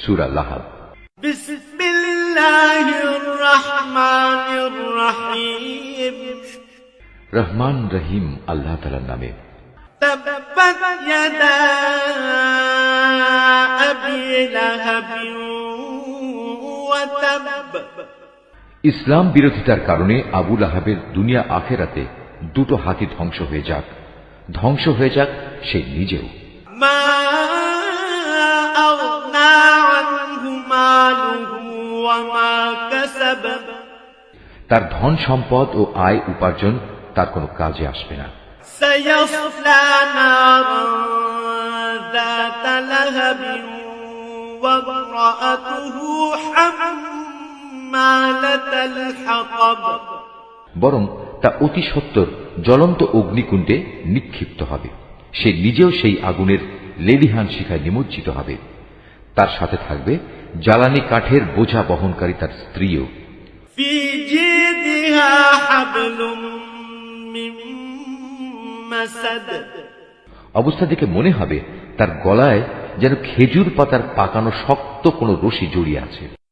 সূরা লাহাব। বিসমিল্লাহির রহমানির রহিম। রহমান রহিম আল্লাহ তাআলার নামে। তাব্বাত ইয়াদা আবি লাহাব ওয়া তাব। ইসলাম বিরোধিতার কারণে আবু লাহাবের দুনিয়া আখেরাতে দুটো হাতই ধ্বংস হয়ে যাক, ধ্বংস হয়ে যাক সে নিজেও। মা আগনা আনহু মালুহু ওয়া মা কাসাব। তার ধন সম্পদ ও আয় উপার্জন তার কোনো কাজে আসবে না। সায়াসলা নারান যাতা লাহাবিন ওয়া ইমরাআতুহু হাম্মালাতাল হাতাব। বরং তা অতি সত্বর জ্বলন্ত অগ্নিকুণ্ডে নিক্ষিপ্ত হবে, সে নিজেও সেই আগুনের লেলিহান শিখায় নিমজ্জিত হবে। তার সাথে থাকবে জ্বালানি কাঠের বোঝা বহনকারী তার স্ত্রীও। ফি জিদিহা হাবলুম মিন মাসাদ। অবস্থা দেখে মনে হবে তার গলায় যেন খেজুর পাতার পাকানো শক্ত কোনো রশি জড়িয়ে আছে।